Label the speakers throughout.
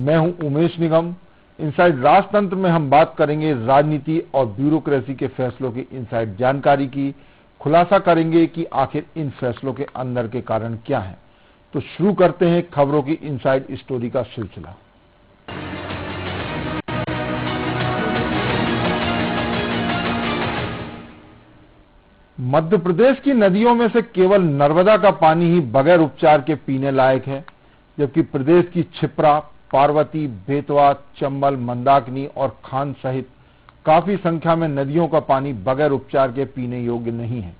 Speaker 1: मैं हूं उमेश निगम। इनसाइड राजतंत्र में हम बात करेंगे राजनीति और ब्यूरोक्रेसी के फैसलों की इनसाइड जानकारी की। खुलासा करेंगे कि आखिर इन फैसलों के अंदर के कारण क्या हैं। तो शुरू करते हैं खबरों की इनसाइड स्टोरी का सिलसिला। मध्य प्रदेश की नदियों में से केवल नर्मदा का पानी ही बगैर उपचार के पीने लायक है, जबकि प्रदेश की क्षिप्रा, पार्वती, बेतवा, चंबल, मंदाकिनी और खान सहित काफी संख्या में नदियों का पानी बगैर उपचार के पीने योग्य नहीं है।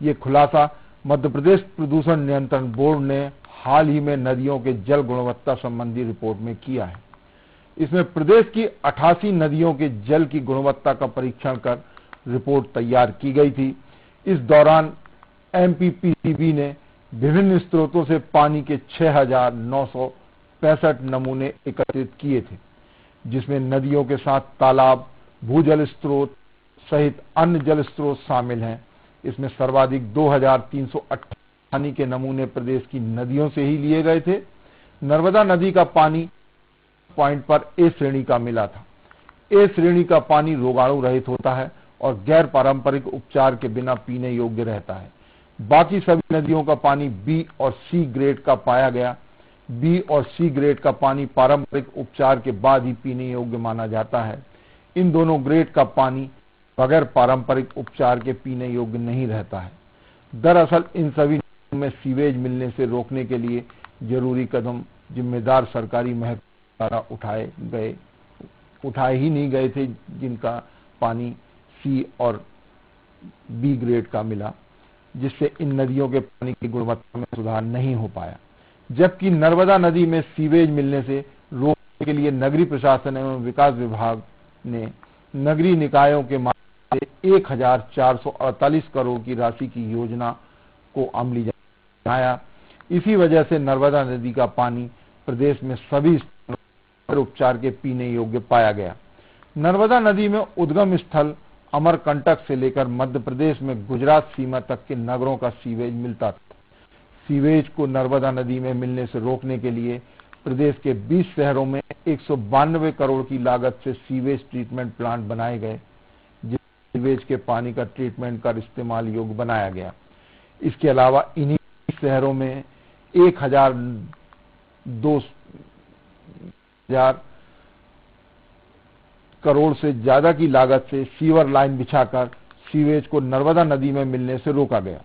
Speaker 1: ये खुलासा मध्य प्रदेश प्रदूषण नियंत्रण बोर्ड ने हाल ही में नदियों के जल गुणवत्ता संबंधी रिपोर्ट में किया है। इसमें प्रदेश की 88 नदियों के जल की गुणवत्ता का परीक्षण कर रिपोर्ट तैयार की गई थी। इस दौरान एमपीपीसीबी ने विभिन्न स्रोतों से पानी के 6,965 नमूने एकत्रित किए थे, जिसमें नदियों के साथ तालाब, भूजल स्रोत सहित अन्य जल स्रोत शामिल हैं। इसमें सर्वाधिक 2,358 पानी के नमूने प्रदेश की नदियों से ही लिए गए थे। नर्मदा नदी का पानी पॉइंट पर ए श्रेणी का मिला था। ए श्रेणी का पानी रोगाणु रहित होता है और गैर पारंपरिक उपचार के बिना पीने योग्य रहता है। बाकी सभी नदियों का पानी बी और सी ग्रेड का पाया गया। बी और सी ग्रेड का पानी पारंपरिक उपचार के बाद ही पीने योग्य माना जाता है। इन दोनों ग्रेड का पानी बगैर पारंपरिक उपचार के पीने योग्य नहीं रहता है। दरअसल इन सभी नदियों में सीवेज मिलने से रोकने के लिए जरूरी कदम जिम्मेदार सरकारी महकमे द्वारा उठाए ही नहीं गए थे, जिनका पानी सी और बी ग्रेड का मिला, जिससे इन नदियों के पानी की गुणवत्ता में सुधार नहीं हो पाया। जबकि नर्मदा नदी में सीवेज मिलने से रोकने के लिए नगरीय प्रशासन एवं विकास विभाग ने नगरीय निकायों के माध्यम से 1,448 करोड़ की राशि की योजना को अमली बनाया। इसी वजह से नर्मदा नदी का पानी प्रदेश में सभी स्तरों पर उपचार के पीने योग्य पाया गया। नर्मदा नदी में उद्गम स्थल अमरकंटक से लेकर मध्य प्रदेश में गुजरात सीमा तक के नगरों का सीवेज मिलता था। सीवेज को नर्मदा नदी में मिलने से रोकने के लिए प्रदेश के 20 शहरों में 192 करोड़ की लागत से सीवेज ट्रीटमेंट प्लांट बनाए गए, जिससे सीवेज के पानी का ट्रीटमेंट कर इस्तेमाल योग्य बनाया गया। इसके अलावा इन्हीं शहरों में 1,002 करोड़ से ज्यादा की लागत से सीवर लाइन बिछाकर सीवेज को नर्मदा नदी में मिलने से रोका गया।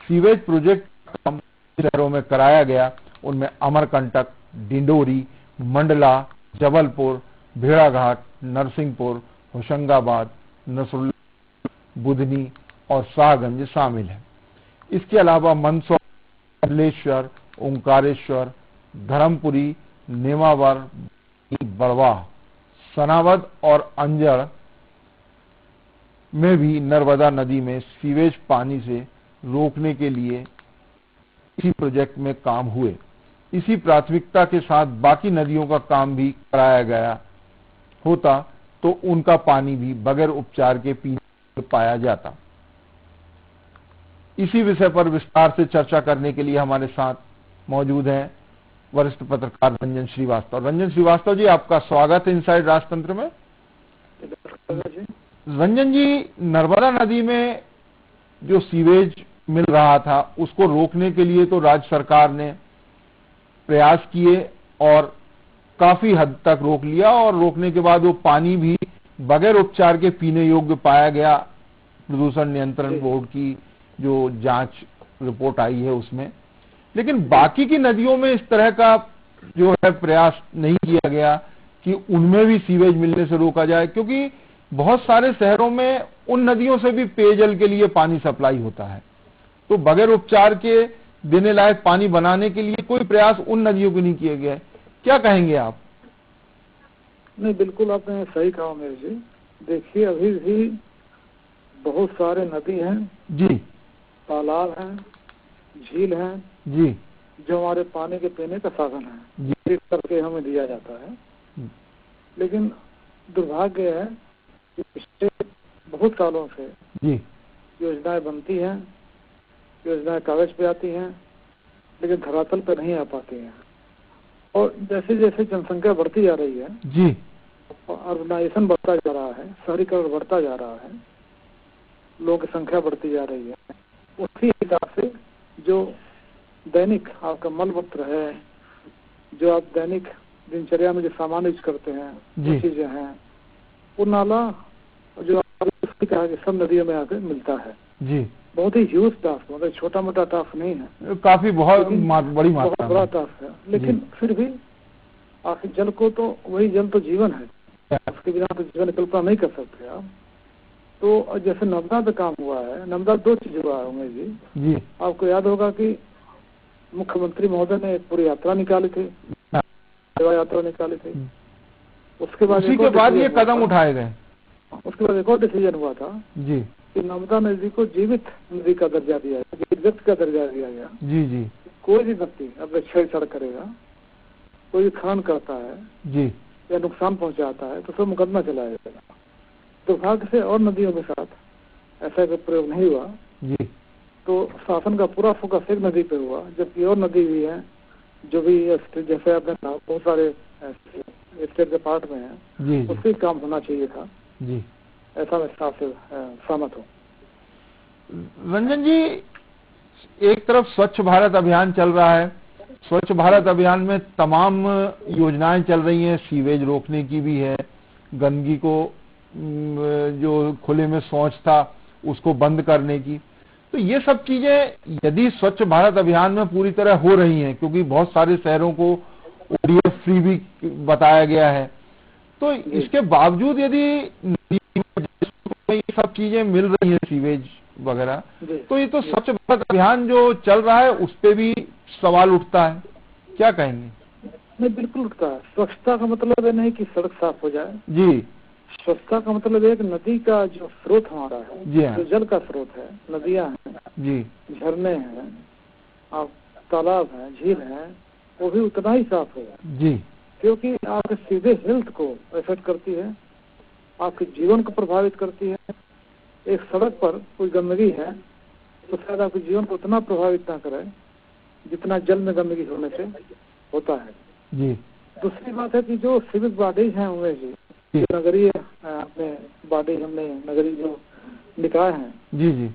Speaker 1: सीवेज प्रोजेक्ट काम शहरों में कराया गया, उनमें अमरकंटक, डिंडोरी, मंडला, जबलपुर, भेड़ाघाट, नरसिंहपुर, होशंगाबाद, नसरुल्ला, बुधनी और शाहगंज शामिल है। इसके अलावा मंदसौर, कमलेश्वर, ओंकारेश्वर, धर्मपुरी, नेमावर, बड़वाह, सनावद और अंजड़ में भी नर्मदा नदी में सीवेज पानी से रोकने के लिए इसी प्रोजेक्ट में काम हुए। इसी प्राथमिकता के साथ बाकी नदियों का काम भी कराया गया होता तो उनका पानी भी बगैर उपचार के पीने पाया जाता। इसी विषय पर विस्तार से चर्चा करने के लिए हमारे साथ मौजूद हैं वरिष्ठ पत्रकार रंजन श्रीवास्तव। रंजन श्रीवास्तव जी, आपका स्वागत है इनसाइड राजतंत्र में। रंजन जी, नर्मदा नदी में जो सीवेज मिल रहा था उसको रोकने के लिए तो राज्य सरकार ने प्रयास किए और काफी हद तक रोक लिया, और रोकने के बाद वो पानी भी बगैर उपचार के पीने योग्य पाया गया। प्रदूषण नियंत्रण बोर्ड की जो जांच रिपोर्ट आई है उसमें। लेकिन बाकी की नदियों में इस तरह का जो है प्रयास नहीं किया गया कि उनमें भी सीवेज मिलने से रोका जाए, क्योंकि बहुत सारे शहरों में उन नदियों से भी पेयजल के लिए पानी सप्लाई होता है। तो बगैर उपचार के देने लायक पानी बनाने के लिए कोई प्रयास उन नदियों को नहीं किए गए। क्या कहेंगे आप?
Speaker 2: नहीं, बिल्कुल आपने सही कहा मेरे जी। देखिए, अभी भी बहुत सारे नदी हैं
Speaker 1: जी,
Speaker 2: तालाब हैं, झील हैं
Speaker 1: जी,
Speaker 2: जो हमारे पानी के पीने का साधन है, जिस करके हमें दिया जाता है। लेकिन दुर्भाग्य है कि पिछले बहुत सालों से
Speaker 1: जी
Speaker 2: योजनाएं बनती हैं, योजनाएं कागज पे आती हैं, लेकिन धरातल पे नहीं आ पाती हैं। और जैसे जैसे जनसंख्या बढ़ती जा रही है
Speaker 1: जी,
Speaker 2: और अर्बनाइजेशन बढ़ता जा रहा है, शहरीकरण बढ़ता जा रहा है, लोगों की संख्या बढ़ती जा रही है, उसी हिसाब से जो दैनिक आपका मलमूत्र है, जो आप दैनिक दिनचर्या में जो सामान यूज करते हैं, वो चीजें हैं, वो नाला जो आपने कहा कि सब नदियों में आकर मिलता है
Speaker 1: जी,
Speaker 2: बहुत ही ह्यूज टास्क, मतलब छोटा मोटा टास्क नहीं है,
Speaker 1: काफी बहुत बड़ी मात्रा,
Speaker 2: बहुत बड़ा टास्क है। लेकिन फिर भी आखिर जल को तो, वही जल तो जीवन है, उसके बिना तो जीवन कल्पना नहीं कर सकते आप। तो जैसे नर्मदा पे काम हुआ है, नर्मदा 2 चीज हुआ है उमेश जी, आपको याद होगा कि मुख्यमंत्री महोदय ने एक पूरी यात्रा निकाली थी, सेवा यात्रा निकाली थी, उसके बाद
Speaker 1: ये कदम उठाए गए।
Speaker 2: उसके बाद एक और डिसीजन हुआ था
Speaker 1: जी
Speaker 2: कि नर्मदा नदी को जीवित नदी का दर्जा दिया गया, व्यक्ति का दर्जा दिया गया।
Speaker 1: जी जी,
Speaker 2: कोई भी व्यक्ति अपने छेड़छाड़ करेगा, कोई भी खनन करता है
Speaker 1: जी
Speaker 2: या नुकसान पहुंचाता है तो सब मुकदमा चलाया जाएगा। दुर्भाग्य से और नदियों के साथ ऐसा कोई प्रयोग नहीं हुआ
Speaker 1: जी, तो
Speaker 2: शासन का पूरा फोकस एक नदी पे हुआ, जबकि और नदी भी है जो भी जैसे आपने कहा बहुत सारे स्टेट के पार्ट में है, उससे काम होना चाहिए था जी, ऐसा मैं साफ से सहमत हूँ।
Speaker 1: रंजन जी, एक तरफ स्वच्छ भारत अभियान चल रहा है, स्वच्छ भारत अभियान में तमाम योजनाएं चल रही हैं, सीवेज रोकने की भी है, गंदगी को जो खुले में शौच था उसको बंद करने की, तो ये सब चीजें यदि स्वच्छ भारत अभियान में पूरी तरह हो रही हैं, क्योंकि बहुत सारे शहरों को ओडीएफ फ्री भी बताया गया है, तो इसके बावजूद यदि ये सब चीजें मिल रही हैं, सीवेज वगैरह, तो ये तो स्वच्छ भारत अभियान जो चल रहा है उस पे भी सवाल उठता है, क्या कहेंगे?
Speaker 2: नहीं, बिल्कुल उठता है। स्वच्छता का मतलब है नहीं कि सड़क साफ हो जाए
Speaker 1: जी,
Speaker 2: स्वच्छता का मतलब एक नदी का जो स्रोत हमारा है, जो जल का स्रोत है, नदियां हैं
Speaker 1: जी,
Speaker 2: झरने हैं, आप तालाब है, झील है, वो भी उतना ही साफ होगा
Speaker 1: जी,
Speaker 2: क्योंकि आपके सीधे हेल्थ को इफेक्ट करती है, आपके जीवन को प्रभावित करती है। एक सड़क पर कोई गंदगी है तो शायद आपके जीवन को उतना प्रभावित ना करे जितना जल में गंदगी होने से होता है
Speaker 1: जी।
Speaker 2: दूसरी बात है कि जो सिविक बॉडीज हैं उमेश जी, नगरीय अपने बॉडी, हमने नगरीय जो निकाय हैं
Speaker 1: जी जी,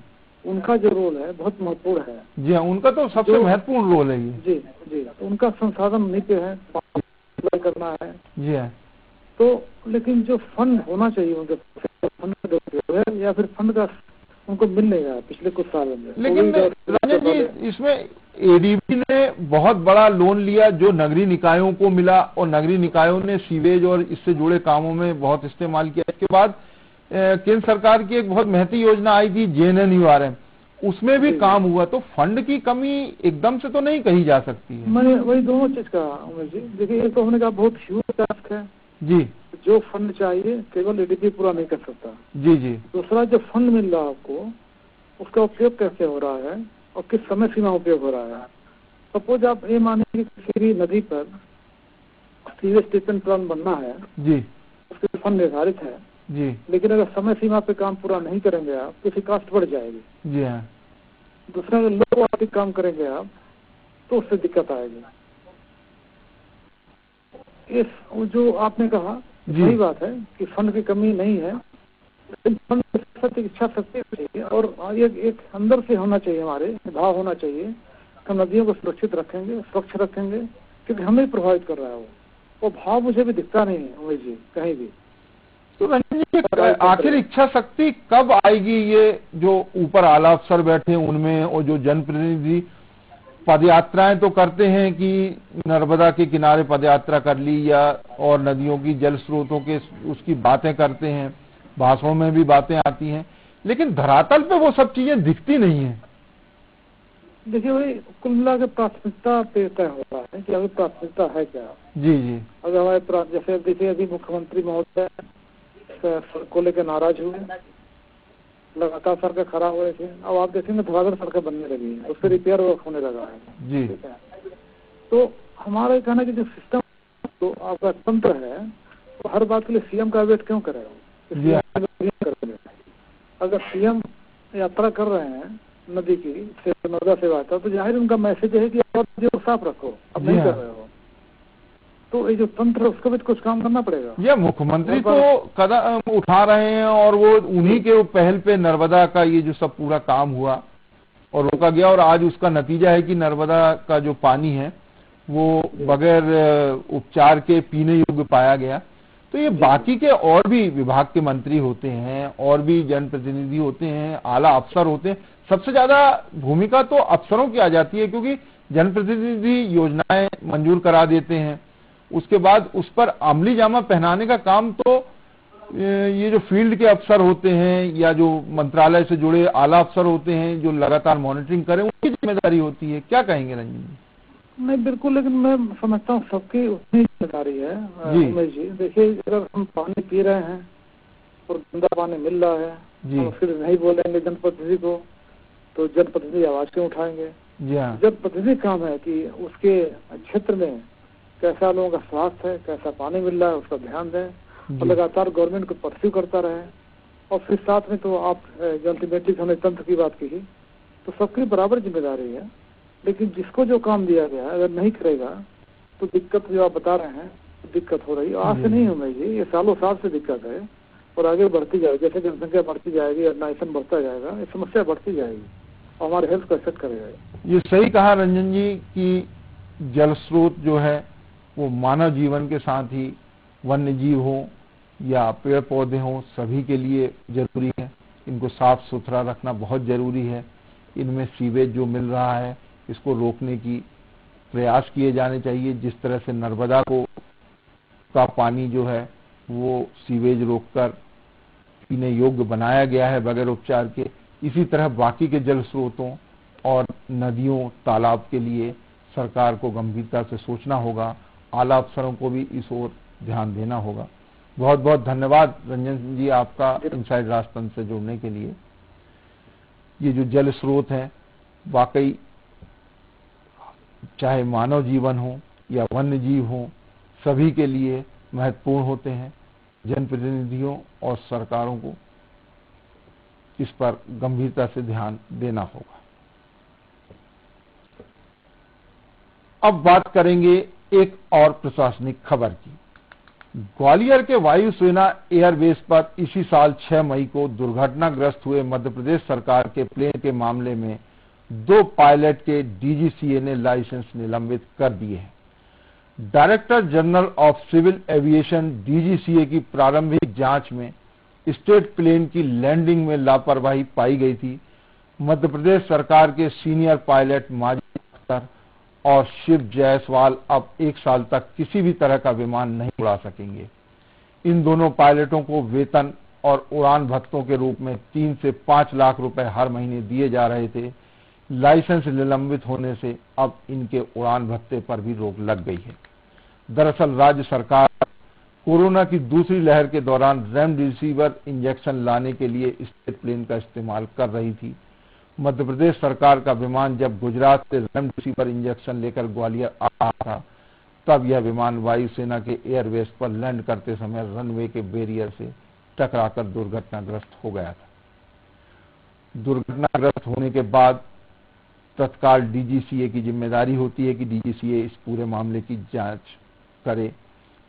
Speaker 2: उनका जो रोल है बहुत महत्वपूर्ण है।
Speaker 1: जी हाँ, उनका तो सबसे महत्वपूर्ण रोल है ये।
Speaker 2: जी जी, तो उनका संसाधन उन्हीं पे है, अप्लाई करना है।
Speaker 1: जी हाँ,
Speaker 2: तो लेकिन जो फंड होना चाहिए उनके फंड है या फिर फंड का उनको मिल नहीं रहा पिछले कुछ सालों में।
Speaker 1: लेकिन रंजन जी, इसमें एडीबी ने बहुत बड़ा लोन लिया जो नगरीय निकायों को मिला और नगरीय निकायों ने सीवेज और इससे जुड़े कामों में बहुत इस्तेमाल किया। इसके बाद केंद्र सरकार की एक बहुत महती योजना आई थी JNNURM, उसमें भी काम हुआ। तो फंड की कमी एकदम से तो नहीं कही जा सकती है।
Speaker 2: मैंने वही दोनों चीज का उमेश जी, देखिए एक तो हमने कहा बहुत ह्यूज टास्क है जी, जो फंड चाहिए केवल एडीबी पूरा नहीं कर सकता।
Speaker 1: जी जी।
Speaker 2: दूसरा जो फंड मिल रहा है आपको उसका उपयोग कैसे हो रहा है और किस समय सीमा उपयोग हो रहा है। सपोज आप ये माने कि किसी भी नदी पर सीवेज ट्रीटमेंट प्लांट बनना है जी, उसके फंड निर्धारित है जी, लेकिन अगर समय सीमा पे काम पूरा नहीं करेंगे आप तो उसकी कास्ट बढ़ जाएगी जी हाँ। दूसरा अगर लो आर्थिक काम करेंगे आप तो उससे दिक्कत आएगी। इस जो आपने कहा सही बात है कि फंड की कमी नहीं है, लेकिन फंड इच्छा शक्ति चाहिए और एक अंदर से होना चाहिए, हमारे भाव होना चाहिए कि नदियों को सुरक्षित रखेंगे, स्वच्छ रखेंगे, क्योंकि हमें प्रभावित कर रहा है वो भाव मुझे भी दिखता नहीं है उमेश जी कहीं भी।
Speaker 1: तो आखिर इच्छा शक्ति कब आएगी? ये जो ऊपर आला अफसर बैठे उनमें और जो जनप्रतिनिधि पदयात्राएं तो करते हैं कि नर्मदा के किनारे पदयात्रा कर ली या और नदियों की जल स्रोतों के उसकी बातें करते हैं, भाषणों में भी बातें आती हैं, लेकिन धरातल पे वो सब चीजें दिखती नहीं है।
Speaker 2: देखिए भाई, कुल मिला के प्राथमिकता पे तय होता है कि अभी प्राथमिकता है क्या। जी जी। अगर हमारे जैसे देखिए अभी मुख्यमंत्री महोदय को लेकर नाराज हुए, लगातार सड़कें खराब हो रही थी, अब आप देखेंगे धड़ाधड़ सड़कें बनने लगी है, उससे रिपेयर वर्क होने लगा है जी। तो हमारा कहना कि जो सिस्टम तो आपका तंत्र है तो हर बात के लिए सीएम का वेट क्यों करेगा? अगर सीएम यात्रा कर रहे हैं नदी की नर्मदा सेवा तो जाहिर उनका मैसेज है कि आप नदियों को साफ रखो, अब नहीं कर रहे हो तो ये जो तंत्र है उसको भी कुछ काम करना पड़ेगा।
Speaker 1: ये मुख्यमंत्री तो कदम उठा रहे हैं और वो उन्हीं के पहल पे नर्मदा का ये जो सब पूरा काम हुआ और रोका गया, और आज उसका नतीजा है कि नर्मदा का जो पानी है वो बगैर उपचार के पीने योग्य पाया गया। तो ये बाकी के और भी विभाग के मंत्री होते हैं और भी जनप्रतिनिधि होते हैं, आला अफसर होते हैं, सबसे ज्यादा भूमिका तो अफसरों की आ जाती है, क्योंकि जनप्रतिनिधि योजनाएं मंजूर करा देते हैं, उसके बाद उस पर अमली जामा पहनाने का काम तो ये जो फील्ड के अफसर होते हैं या जो मंत्रालय से जुड़े आला अफसर होते हैं जो लगातार मॉनिटरिंग करें, उनकी जिम्मेदारी होती है। क्या कहेंगे रंजन जी?
Speaker 2: नहीं, बिल्कुल, लेकिन मैं समझता हूँ सबकी उतनी जिम्मेदारी है उमेश जी। देखिए, अगर हम पानी पी रहे हैं और गंदा पानी मिल रहा है, हम फिर नहीं बोलेंगे जनप्रतिनिधि को, तो जनप्रतिनिधि आवाज क्यों उठाएंगे? जनप्रतिनिधि काम है कि उसके क्षेत्र में कैसा लोगों का स्वास्थ्य है, कैसा पानी मिल रहा है, उसका ध्यान दें और लगातार गवर्नमेंट को परस्यू करता रहे। और फिर साथ में तो आप अल्टीमेटली हमने तंत्र की बात की, तो सबकी बराबर जिम्मेदारी है। लेकिन जिसको जो काम दिया गया अगर नहीं करेगा तो दिक्कत जो आप बता रहे हैं, दिक्कत हो रही है। आज से नहीं हो भाई जी, ये सालों साल से दिक्कत है और आगे बढ़ती जाएगी। जैसे जनसंख्या बढ़ती जाएगी, अर्बनाइजेशन बढ़ता जाएगा, ये समस्या बढ़ती जाएगी और हमारे हेल्थ को अफेक्ट करेगा।
Speaker 1: ये सही कहा रंजन जी कि जल स्रोत जो है वो मानव जीवन के साथ ही वन्य जीव हो या पेड़ पौधे हों, सभी के लिए जरूरी है। इनको साफ सुथरा रखना बहुत जरूरी है। इनमें सीवेज जो मिल रहा है इसको रोकने की प्रयास किए जाने चाहिए। जिस तरह से नर्मदा का पानी जो है वो सीवेज रोककर पीने योग्य बनाया गया है बगैर उपचार के, इसी तरह बाकी के जल स्रोतों और नदियों तालाब के लिए सरकार को गंभीरता से सोचना होगा। आला अफसरों को भी इस ओर ध्यान देना होगा। बहुत बहुत धन्यवाद रंजन जी आपका इनसाइड राजतंत्र से जुड़ने के लिए। ये जो जल स्रोत हैं वाकई चाहे मानव जीवन हो या वन्य जीव हो, सभी के लिए महत्वपूर्ण होते हैं। जनप्रतिनिधियों और सरकारों को इस पर गंभीरता से ध्यान देना होगा। अब बात करेंगे एक और प्रशासनिक खबर की। ग्वालियर के वायुसेना एयरबेस पर इसी साल 6 मई को दुर्घटनाग्रस्त हुए मध्य प्रदेश सरकार के प्लेन के मामले में 2 पायलट के डीजीसीए ने लाइसेंस निलंबित कर दिए हैं। Director General of Civil Aviation DGCA की प्रारंभिक जांच में स्टेट प्लेन की लैंडिंग में लापरवाही पाई गई थी। मध्य प्रदेश सरकार के सीनियर पायलट माजिद अख्तर और शिव जायसवाल अब 1 साल तक किसी भी तरह का विमान नहीं उड़ा सकेंगे। इन दोनों पायलटों को वेतन और उड़ान भत्तों के रूप में 3 से 5 लाख रुपए हर महीने दिए जा रहे थे। लाइसेंस निलंबित होने से अब इनके उड़ान भत्ते पर भी रोक लग गई है। दरअसल राज्य सरकार कोरोना की दूसरी लहर के दौरान रेमडेसिविर इंजेक्शन लाने के लिए स्टेट प्लेन का इस्तेमाल कर रही थी। मध्य प्रदेश सरकार का विमान जब गुजरात से रेमडेसिविर इंजेक्शन लेकर ग्वालियर आ रहा था, तब यह विमान वायुसेना के एयरबेस पर लैंड करते समय रनवे के बैरियर से टकराकर दुर्घटनाग्रस्त हो गया था। दुर्घटनाग्रस्त होने के बाद तत्काल डीजीसीए की जिम्मेदारी होती है कि डीजीसीए इस पूरे मामले की जांच करे।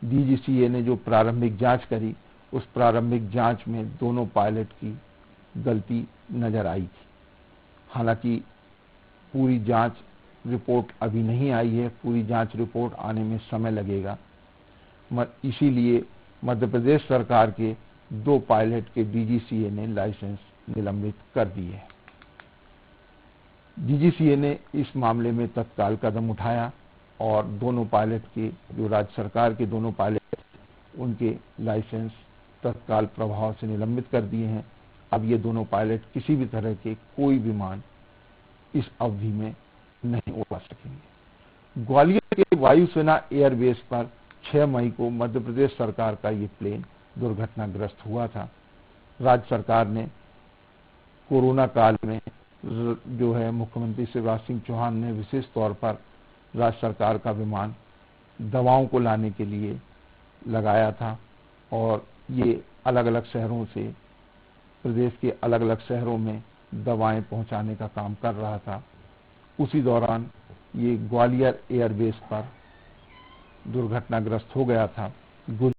Speaker 1: डीजीसीए ने जो प्रारंभिक जांच करी, उस प्रारंभिक जांच में दोनों पायलट की गलती नजर आई थी। हालांकि पूरी जांच रिपोर्ट अभी नहीं आई है, पूरी जांच रिपोर्ट आने में समय लगेगा। इसीलिए मध्य प्रदेश सरकार के 2 पायलट के डीजीसीए ने लाइसेंस निलंबित कर दिए हैं। डीजीसीए ने इस मामले में तत्काल कदम उठाया और दोनों पायलट के, जो राज्य सरकार के दोनों पायलट, उनके लाइसेंस तत्काल प्रभाव से निलंबित कर दिए हैं। अब ये दोनों पायलट किसी भी तरह के कोई विमान इस अवधि में नहीं उड़ा सकेंगे। ग्वालियर के वायुसेना एयरबेस पर 6 मई को मध्य प्रदेश सरकार का ये प्लेन दुर्घटनाग्रस्त हुआ था। राज्य सरकार ने कोरोना काल में जो है मुख्यमंत्री शिवराज सिंह चौहान ने विशेष तौर पर राज्य सरकार का विमान दवाओं को लाने के लिए लगाया था और ये अलग अलग शहरों से, प्रदेश के अलग अलग शहरों में दवाएं पहुंचाने का काम कर रहा था। उसी दौरान ये ग्वालियर एयरबेस पर दुर्घटनाग्रस्त हो गया था।